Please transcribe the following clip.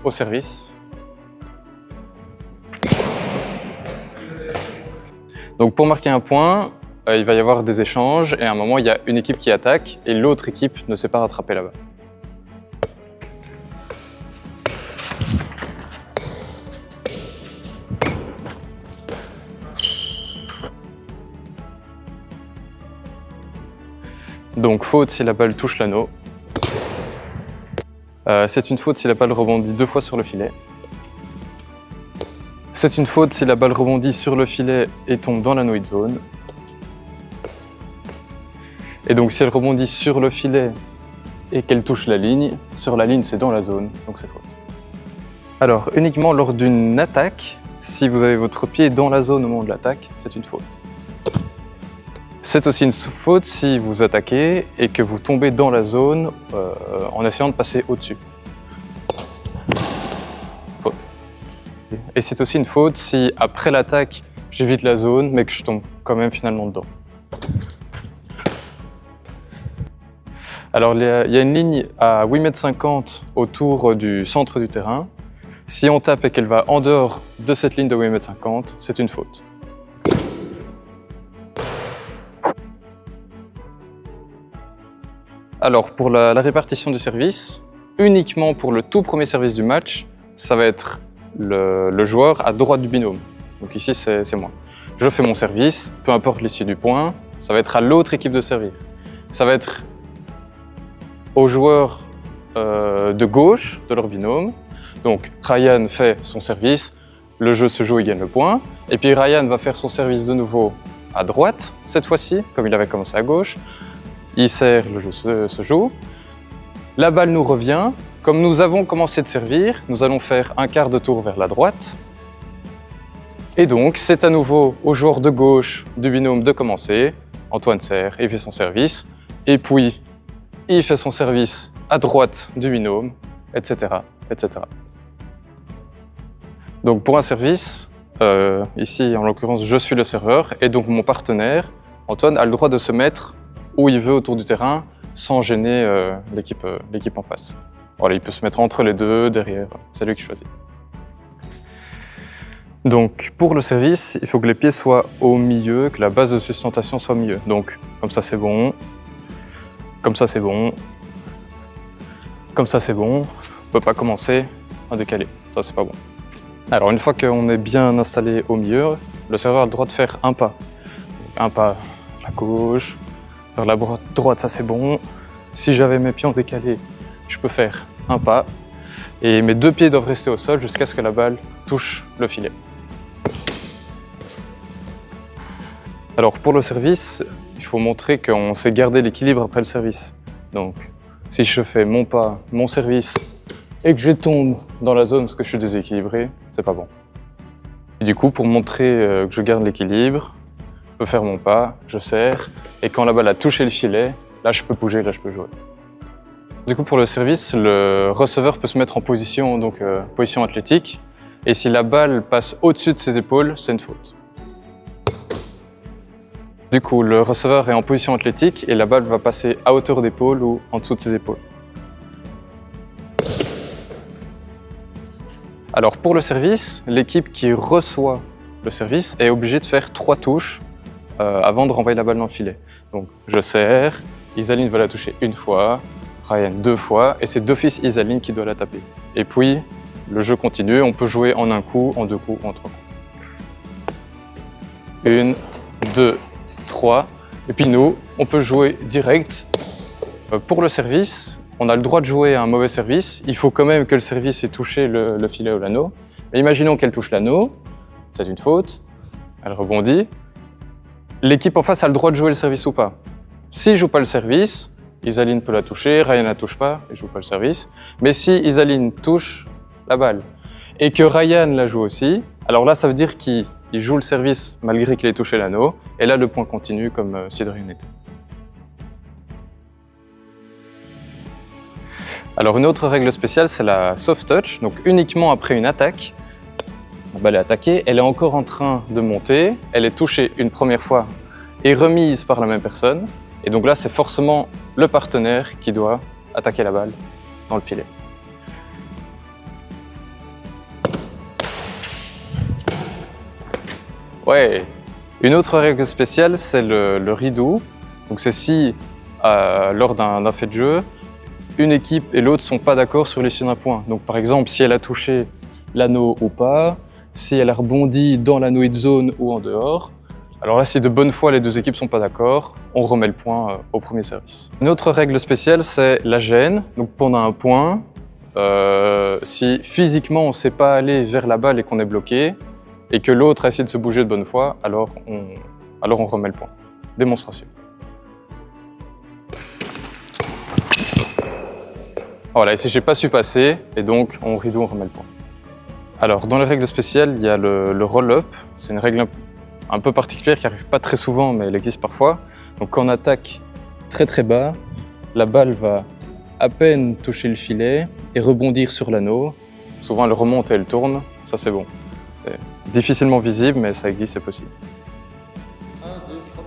au service. Donc pour marquer un point, il va y avoir des échanges et à un moment il y a une équipe qui attaque et l'autre équipe ne sait pas rattraper la balle. Donc faute si la balle touche l'anneau. C'est une faute si la balle rebondit 2 fois sur le filet. C'est une faute si la balle rebondit sur le filet et tombe dans la no hit zone. Et donc si elle rebondit sur le filet et qu'elle touche la ligne, sur la ligne c'est dans la zone, donc c'est faute. Alors uniquement lors d'une attaque, si vous avez votre pied dans la zone au moment de l'attaque, c'est une faute. C'est aussi une faute si vous attaquez et que vous tombez dans la zone en essayant de passer au-dessus. Faute. Et c'est aussi une faute si après l'attaque, j'évite la zone mais que je tombe quand même finalement dedans. Alors il y a une ligne à 8,50 m autour du centre du terrain. Si on tape et qu'elle va en dehors de cette ligne de 8,50 m, c'est une faute. Alors pour la répartition du service, uniquement pour le tout premier service du match, ça va être le joueur à droite du binôme. Donc ici c'est moi. Je fais mon service, peu importe l'issue du point, ça va être à l'autre équipe de servir. Ça va être au joueur de gauche de leur binôme. Donc Ryan fait son service, le jeu se joue, il gagne le point. Et puis Ryan va faire son service de nouveau à droite, cette fois-ci, comme il avait commencé à gauche. Il sert, le jeu se joue. La balle nous revient. Comme nous avons commencé de servir, nous allons faire un quart de tour vers la droite. Et donc, c'est à nouveau au joueur de gauche du binôme de commencer. Antoine sert, il fait son service. Et puis, il fait son service à droite du binôme, etc., etc. Donc, pour un service, ici, en l'occurrence, je suis le serveur. Et donc, mon partenaire, Antoine, a le droit de se mettre où il veut autour du terrain sans gêner l'équipe en face. Voilà, il peut se mettre entre les deux, derrière, c'est lui qui choisit. Donc pour le service, il faut que les pieds soient au milieu, que la base de sustentation soit au milieu. Donc comme ça c'est bon, comme ça c'est bon, comme ça c'est bon. On ne peut pas commencer à décaler, ça c'est pas bon. Alors une fois qu'on est bien installé au milieu, le serveur a le droit de faire un pas. Un pas à la gauche, vers la droite, ça c'est bon. Si j'avais mes pieds en décalé, je peux faire un pas. Et mes 2 pieds doivent rester au sol jusqu'à ce que la balle touche le filet. Alors pour le service, il faut montrer qu'on sait garder l'équilibre après le service. Donc si je fais mon pas, mon service, et que je tombe dans la zone parce que je suis déséquilibré, c'est pas bon. Et du coup, pour montrer que je garde l'équilibre, je peux faire mon pas, je serre, et quand la balle a touché le filet, là je peux bouger, là je peux jouer. Du coup pour le service, le receveur peut se mettre en position, donc position athlétique, et si la balle passe au-dessus de ses épaules, c'est une faute. Du coup, le receveur est en position athlétique et la balle va passer à hauteur d'épaule ou en dessous de ses épaules. Alors pour le service, l'équipe qui reçoit le service est obligée de faire 3 touches avant de renvoyer la balle dans le filet. Donc je serre, Isaline va la toucher 1 fois, Ryan 2 fois, et c'est d'office Isaline qui doit la taper. Et puis le jeu continue, on peut jouer en 1 coup, en 2 coups, en 3 coups. 1, 2, 3, et puis nous, on peut jouer direct. Pour le service, on a le droit de jouer à un mauvais service, il faut quand même que le service ait touché le filet ou l'anneau. Mais imaginons qu'elle touche l'anneau, c'est une faute, elle rebondit. L'équipe en face a le droit de jouer le service ou pas. S'il ne joue pas le service, Isaline peut la toucher, Ryan ne la touche pas, il ne joue pas le service. Mais si Isaline touche la balle et que Ryan la joue aussi, alors là ça veut dire qu'il joue le service malgré qu'il ait touché l'anneau, et là le point continue comme si de rien n'était. Alors une autre règle spéciale, c'est la soft touch, donc uniquement après une attaque. La balle est attaquée, elle est encore en train de monter, elle est touchée une première fois et remise par la même personne. Et donc là, c'est forcément le partenaire qui doit attaquer la balle dans le filet. Ouais. Une autre règle spéciale, c'est le rideau. Donc c'est si, lors d'un fait de jeu, une équipe et l'autre ne sont pas d'accord sur l'issue d'un point. Donc par exemple, si elle a touché l'anneau ou pas, si elle a rebondi dans l'anneau hit zone ou en dehors. Alors là, si de bonne foi les deux équipes ne sont pas d'accord, on remet le point au premier service. Une autre règle spéciale, c'est la gêne. Donc pendant un point, si physiquement on ne sait pas aller vers la balle et qu'on est bloqué, et que l'autre a essayé de se bouger de bonne foi, alors on remet le point. Démonstration. Voilà, ici j'ai pas su passer, et donc on rideau, on remet le point. Alors dans les règles spéciales, il y a le roll-up. C'est une règle un peu particulière qui arrive pas très souvent, mais elle existe parfois. Donc quand on attaque très très bas, la balle va à peine toucher le filet et rebondir sur l'anneau. Souvent elle remonte et elle tourne, ça c'est bon. C'est difficilement visible, mais ça existe, c'est possible. 1, 2, 3,